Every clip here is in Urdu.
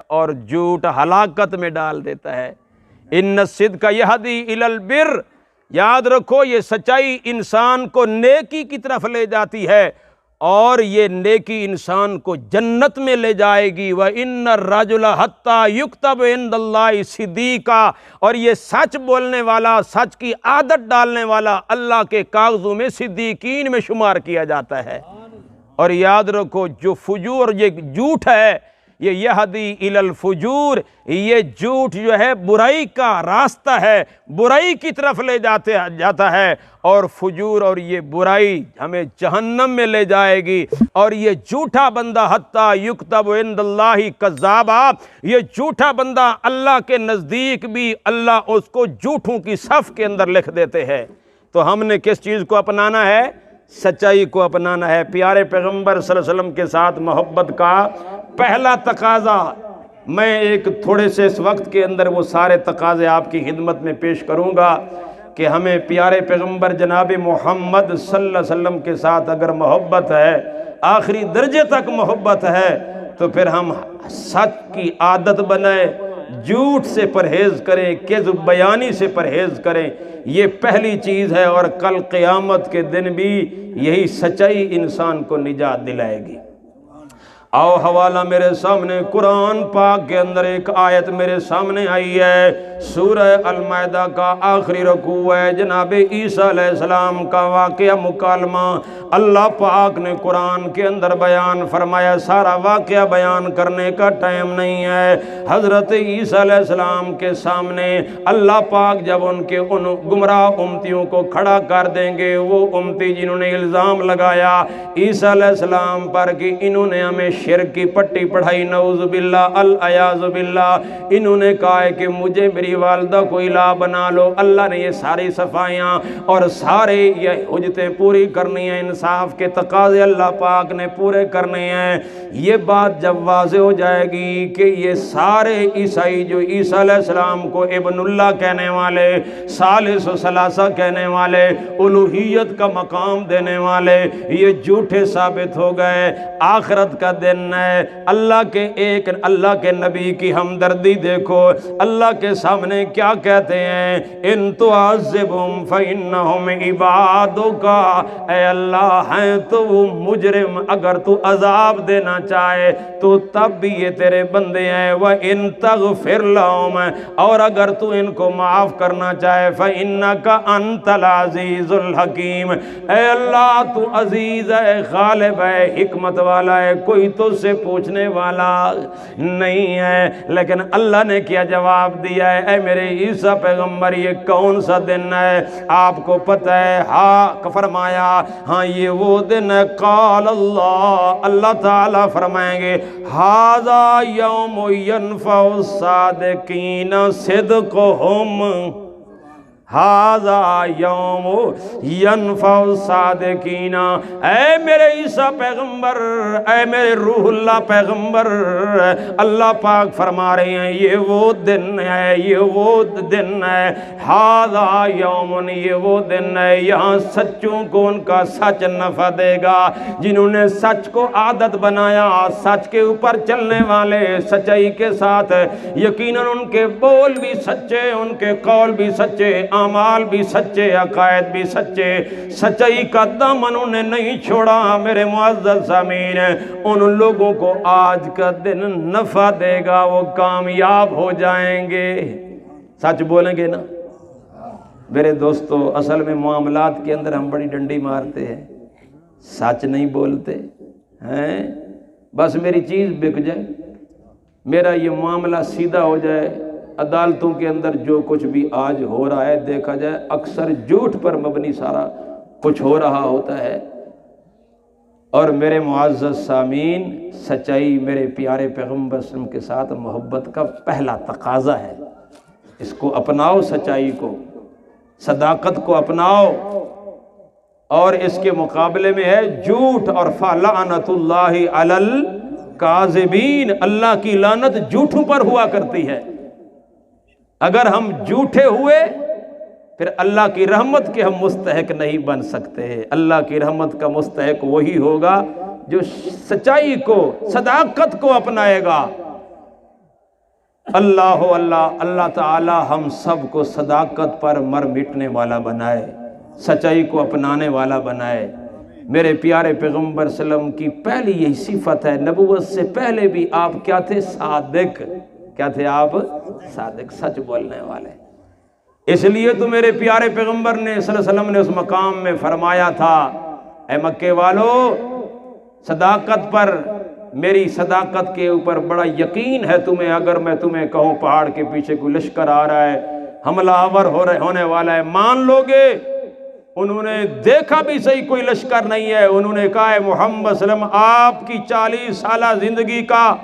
اور جھوٹ ہلاکت میں ڈال دیتا ہے۔ ان الصدق یہدی الی البر، یاد رکھو یہ سچائی انسان کو نیکی کی طرف لے جاتی ہے، اور یہ نیکی انسان کو جنت میں لے جائے گی۔ وَإِنَّ الرَّجُلَ حَتَّى يُكْتَبَ عِندَ اللَّهِ صِدِّيقًا، اور یہ سچ بولنے والا، سچ کی عادت ڈالنے والا اللہ کے کاغذوں میں صدیقین میں شمار کیا جاتا ہے۔ اور یاد رکھو جو فجور، یہ جھوٹ ہے، یہ یہدی الی الفجور، یہ جھوٹ جو ہے برائی کا راستہ ہے، برائی کی طرف لے جاتا ہے، اور فجور اور یہ برائی ہمیں جہنم میں لے جائے گی۔ اور یہ جھوٹا بندہ حتیٰ یکتب عند اللہ کذابا، یہ جھوٹا بندہ اللہ کے نزدیک بھی اللہ اس کو جھوٹوں کی صف کے اندر لکھ دیتے ہیں۔ تو ہم نے کس چیز کو اپنانا ہے؟ سچائی کو اپنانا ہے۔ پیارے پیغمبر صلی اللہ علیہ وسلم کے ساتھ محبت کا پہلا تقاضا، میں ایک تھوڑے سے اس وقت کے اندر وہ سارے تقاضے آپ کی خدمت میں پیش کروں گا کہ ہمیں پیارے پیغمبر جناب محمد صلی اللہ علیہ وسلم کے ساتھ اگر محبت ہے، آخری درجے تک محبت ہے، تو پھر ہم سچ کی عادت بنائیں، جھوٹ سے پرہیز کریں، کذب بیانی سے پرہیز کریں۔ یہ پہلی چیز ہے، اور کل قیامت کے دن بھی یہی سچائی انسان کو نجات دلائے گی۔ آؤ حوالہ میرے سامنے، قرآن پاک کے اندر ایک آیت میرے سامنے آئی ہے، سورہ المائدہ کا آخری رکوع ہے، جناب عیسیٰ علیہ السلام کا واقعہ مکالمہ اللہ پاک نے قرآن کے اندر بیان فرمایا۔ سارا واقعہ بیان کرنے کا ٹائم نہیں ہے۔ حضرت عیسیٰ علیہ السلام کے سامنے اللہ پاک جب ان کے ان گمراہ امتیوں کو کھڑا کر دیں گے، وہ امتی جنہوں نے الزام لگایا عیسیٰ علیہ السلام پر کہ انہوں نے ہمیں شرک کی پٹی پڑھائی، نعوذ باللہ العیاذ باللہ، انہوں نے کہا ہے کہ مجھے میری والدہ کو الہ بنا لو۔ اللہ نے یہ ساری صفائیاں اور سارے یہ حجتیں پوری کرنی ہیں، انصاف کے تقاضے اللہ پاک نے پورے کرنے ہیں۔ یہ بات جب واضح ہو جائے گی کہ یہ سارے عیسائی جو عیسیٰ علیہ السلام کو ابن اللہ کہنے والے، ثالث و ثلاثہ کہنے والے، الوہیت کا مقام دینے والے، یہ جھوٹے ثابت ہو گئے۔ آخرت کا دن ہے، اللہ کے نبی کی ہمدردی دیکھو، اللہ کے سامنے کیا کہتے ہیں؟ ان تعذبہم فإنہم عبادک، اے اللہ ہیں تو وہ مجرم، اگر تو عذاب دینا چاہے تو تب بھی یہ تیرے بندے ہیں، وَإِن تغفر لَهُمْ، اور اگر تو ان کو معاف کرنا چاہے، فإنک انت العزیز الحکیم، اے اللہ تو عزیز ہے، غالب ہے، حکمت والا ہے، کوئی تو سے پوچھنے والا نہیں ہے۔ لیکن اللہ نے کیا جواب دیا ہے؟ اے میرے عیسیٰ پیغمبر، یہ کون سا دن ہے آپ کو پتہ ہے؟ ہاں فرمایا، ہاں یہ وہ دن ہے، قال اللہ تعالیٰ فرمائیں گے، ھذا یوم ینفع الصادقین صدقہم، ھذا یوم ینفع الصادقین، اے میرے عیسیٰ پیغمبر، اے میرے روح اللہ پیغمبر، اللہ پاک فرما رہے ہیں یہ وہ دن ہے، یہ وہ دن ہے، ھذا یوم، یہ وہ دن ہے، یہاں سچوں کو ان کا سچ نفع دے گا، جنہوں نے سچ کو عادت بنایا، سچ کے اوپر چلنے والے، سچائی کے ساتھ، یقیناً ان کے بول بھی سچے، ان کے قول بھی سچے، اعمال بھی سچے، عقائد بھی سچے، سچائی کا دامن انہیں نہیں چھوڑا۔ میرے معزز سامعین، ان لوگوں کو آج کا دن نفع دے گا، وہ کامیاب ہو جائیں گے۔ سچ بولیں گے نا میرے دوستو؟ اصل میں معاملات کے اندر ہم بڑی ڈنڈی مارتے ہیں، سچ نہیں بولتے ہیں، بس میری چیز بک جائے، میرا یہ معاملہ سیدھا ہو جائے۔ عدالتوں کے اندر جو کچھ بھی آج ہو رہا ہے دیکھا جائے، اکثر جھوٹ پر مبنی سارا کچھ ہو رہا ہوتا ہے۔ اور میرے معزز سامعین، سچائی میرے پیارے پیغمبر صلی اللہ علیہ وسلم کے ساتھ محبت کا پہلا تقاضا ہے، اس کو اپناؤ، سچائی کو، صداقت کو اپناؤ۔ اور اس کے مقابلے میں ہے جھوٹ، اور فَلَعْنَةُ اللَّهِ عَلَى الْكَاذِبِينَ، اللہ کی لعنت جھوٹوں پر ہوا کرتی ہے۔ اگر ہم جھوٹے ہوئے پھر اللہ کی رحمت کے ہم مستحق نہیں بن سکتے۔ اللہ کی رحمت کا مستحق وہی ہوگا جو سچائی کو، صداقت کو اپنائے گا۔ اللہ اللہ تعالی ہم سب کو صداقت پر مر مٹنے والا بنائے، سچائی کو اپنانے والا بنائے۔ میرے پیارے پیغمبر صلی اللہ علیہ وسلم کی پہلی یہی صفت ہے، نبوت سے پہلے بھی آپ کیا تھے؟ صادق۔ کیا تھے آپ؟ صادق، سچ بولنے والے۔ اس لیے تو میرے پیارے پیغمبر نے صلی اللہ علیہ وسلم نے اس مقام میں فرمایا تھا، اے مکے والو، صداقت پر، میری صداقت کے اوپر بڑا یقین ہے تمہیں، اگر میں تمہیں کہوں پہاڑ کے پیچھے کوئی لشکر آ رہا ہے، حملہ آور ہونے والا ہے، مان لو گے؟ انہوں نے دیکھا بھی صحیح کوئی لشکر نہیں ہے، انہوں نے کہا ہے محمد صلی اللہ علیہ وسلم آپ کی 40 سالہ زندگی کا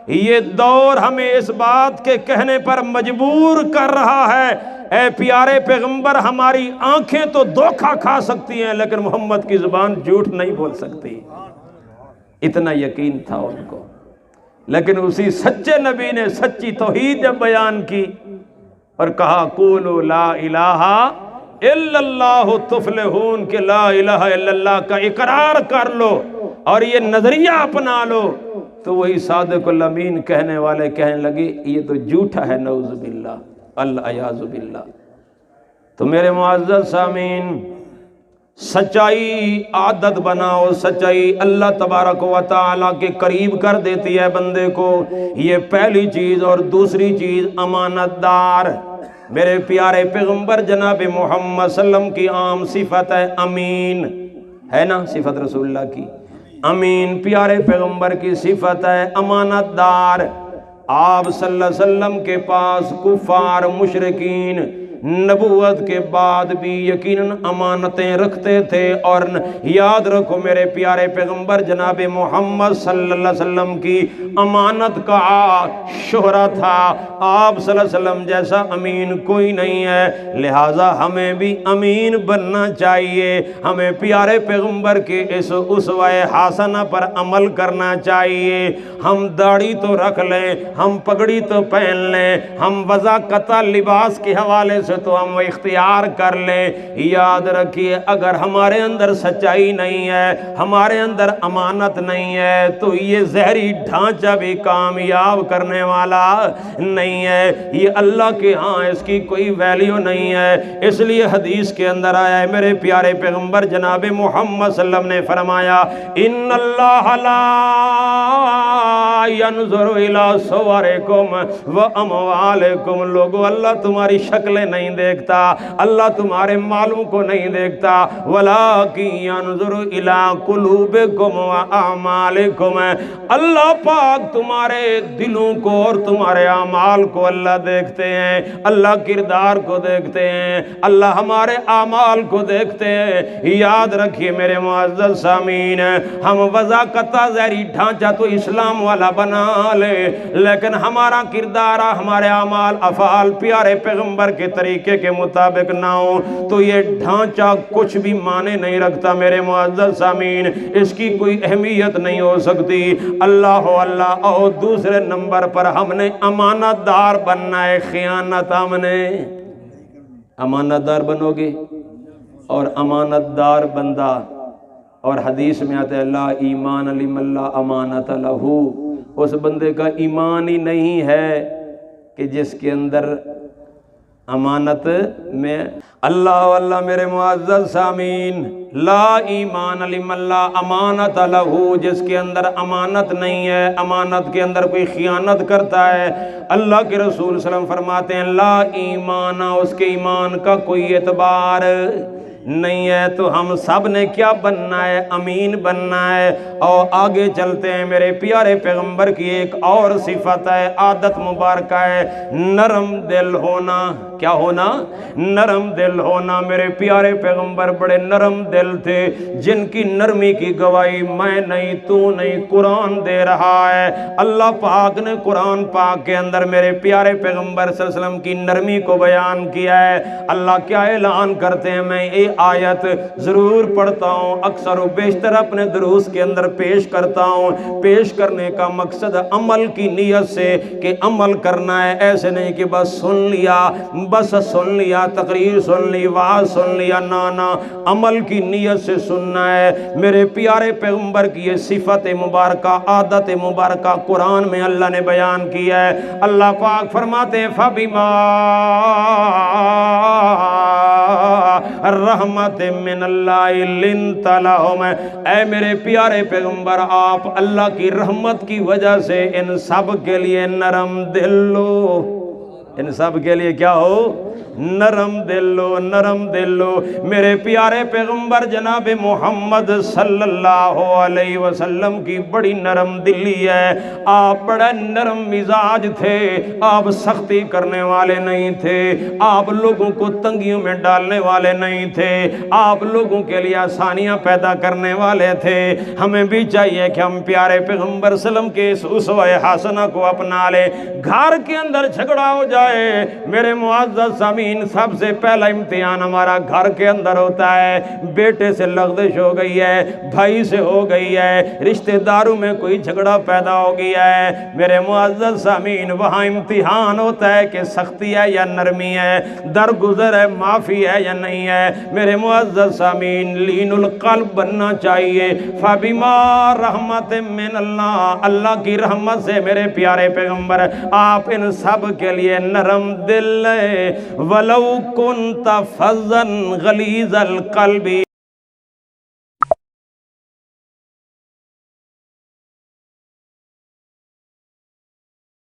یہ دور ہمیں اس بات کے کہنے پر مجبور کر رہا ہے، اے پیارے پیغمبر ہماری آنکھیں تو دھوکہ کھا سکتی ہیں لیکن محمد کی زبان جھوٹ نہیں بول سکتی۔ اتنا یقین تھا ان کو، لیکن اسی سچے نبی نے سچی توحید جب بیان کی اور کہا قولوا لا الہ الا اللہ تفلحون، کہ لا الہ الا اللہ کا اقرار کر لو اور یہ نظریہ اپنا لو، تو وہی صادق الامین کہنے والے کہنے لگے یہ تو جھوٹا ہے، نعوذ باللہ، العیاذ باللہ۔ تو میرے معزز سامعین، سچائی عادت بناؤ، سچائی اللہ تبارک و تعالیٰ کے قریب کر دیتی ہے بندے کو، یہ پہلی چیز۔ اور دوسری چیز امانت دار۔ میرے پیارے پیغمبر جناب محمد صلی اللہ علیہ وسلم کی عام صفت ہے امین، ہے نا صفت رسول اللہ کی؟ امین پیارے پیغمبر کی صفت ہے امانت دار۔ آپ صلی اللہ علیہ وسلم کے پاس کفار مشرکین نبوت کے بعد بھی یقیناً امانتیں رکھتے تھے، اور یاد رکھو میرے پیارے پیغمبر جناب محمد صلی اللہ علیہ وسلم کی امانت کا شہرت تھا، آپ صلی اللہ علیہ وسلم جیسا امین کوئی نہیں ہے، لہٰذا ہمیں بھی امین بننا چاہیے، ہمیں پیارے پیغمبر کے اس اسوہ حسنہ پر عمل کرنا چاہیے۔ ہم داڑھی تو رکھ لیں، ہم پگڑی تو پہن لیں، ہم وضاقت لباس کے حوالے سے تو ہم اختیار کر لیں، یاد رکھیے اگر ہمارے اندر سچائی نہیں ہے، ہمارے اندر امانت نہیں ہے، تو یہ ظاہری ڈھانچہ بھی کامیاب کرنے والا نہیں ہے، یہ اللہ کے ہاں اس کی کوئی ویلیو نہیں ہے۔ اس لیے حدیث کے اندر آیا ہے، میرے پیارے پیغمبر جناب محمد صلی اللہ علیہ وسلم نے فرمایا ان اللہ لا ينظر الى صورکم واموالکم، لوگو اللہ تمہاری شکلیں نہیں دیکھتا، اللہ تمہارے مالوں کو نہیں دیکھتا، ولکن ينظر الى قلوبکم واعمالکم، اللہ پاک تمہارے دلوں کو اور تمہارے اعمال کو اللہ دیکھتے ہیں، اللہ کردار کو دیکھتے ہیں، اللہ ہمارے اعمال کو دیکھتے ہیں۔ یاد رکھیے میرے معزز سامعین، ہم وضاقت ظاہری ڈھانچہ تو اسلام والا بنا لے، لیکن ہمارا کردار، ہمارے اعمال افعال پیارے پیغمبر کے طریقے کے مطابق نہ ہو تو یہ ڈھانچہ کچھ بھی معنی نہیں رکھتا میرے معزز سامعین، اس کی کوئی اہمیت نہیں ہو سکتی۔ اللہ اور دوسرے نمبر پر ہم نے امانت دار بننا ہے، خیانت ہم نے، امانت دار بنو گے اور امانت دار بندہ، اور حدیث میں آتا ہے لا ایمان لمن لا امانت لہ، اس بندے کا ایمان ہی نہیں ہے کہ جس کے اندر امانت میں اللہ میرے معزز سامعین، لا ایمان لمن لا امانت لہ، جس کے اندر امانت نہیں ہے، امانت کے اندر کوئی خیانت کرتا ہے، اللہ کے رسول صلی اللہ علیہ وسلم فرماتے ہیں لا ایمان، اس کے ایمان کا کوئی اعتبار نہیں ہے۔ تو ہم سب نے کیا بننا ہے؟ امین بننا ہے۔ اور آگے چلتے ہیں، میرے پیارے پیغمبر کی ایک اور صفت ہے، عادت مبارکہ ہے، نرم دل ہونا۔ کیا ہونا؟ نرم دل ہونا۔ میرے پیارے پیغمبر بڑے نرم دل تھے، جن کی نرمی کی گواہی میں نہیں، تو نہیں، قرآن دے رہا ہے۔ اللہ پاک نے قرآن پاک کے اندر میرے پیارے پیغمبر صلی اللہ علیہ وسلم کی نرمی کو بیان کیا ہے۔ اللہ کیا اعلان کرتے ہیں؟ میں آیت ضرور پڑھتا ہوں، اکثر و بیشتر اپنے دروس کے اندر پیش کرتا ہوں۔ پیش کرنے کا مقصد عمل کی نیت سے کہ عمل کرنا ہے، ایسے نہیں کہ بس سن لیا تقریر سن لی، وعظ سن لیا، نا عمل کی نیت سے سننا ہے۔ میرے پیارے پیغمبر کی یہ صفت مبارکہ، عادت مبارکہ قرآن میں اللہ نے بیان کی ہے۔ اللہ پاک فرماتے ہیں فَبِمَا رحمت من اللہ لنت لہم، اے میرے پیارے پیغمبر آپ اللہ کی رحمت کی وجہ سے ان سب کے لیے نرم دل ہو، ان سب کے لیے کیا ہو؟ نرم دل ہو، نرم دل ہو۔ میرے پیارے پیغمبر جناب محمد صلی اللہ علیہ وسلم کی بڑی نرم دلی ہے، آپ بڑا نرم مزاج تھے، آپ سختی کرنے والے نہیں تھے، آپ لوگوں کو تنگیوں میں ڈالنے والے نہیں تھے، آپ لوگوں کے لیے آسانیاں پیدا کرنے والے تھے۔ ہمیں بھی چاہیے کہ ہم پیارے پیغمبر صلی اللہ علیہ وسلم کے اس اسوہ حسنہ کو اپنا لیں۔ گھر کے اندر جھگڑا ہو جائے، میرے معزز سامعین، سب سے پہلا امتحان ہمارا گھر کے اندر ہوتا ہے۔ بیٹے سے لغزش ہو گئی ہے، بھائی سے ہو گئی ہے، رشتہ داروں میں کوئی جھگڑا پیدا ہو گیا ہے، میرے معزز سامعین وہاں امتحان ہوتا ہے کہ سختی ہے یا نرمی ہے، درگزر ہے، معافی ہے یا نہیں ہے۔ میرے معزز سامعین لین القلب بننا چاہیے۔ فَبِمَا رحمت من اللہ، اللہ کی رحمت سے میرے پیارے پیغمبر آپ ان سب کے لیے نرم دل ہے۔ وَلَوْ كُنْتَ فَظًّا غَلِيظَ الْقَلْبِ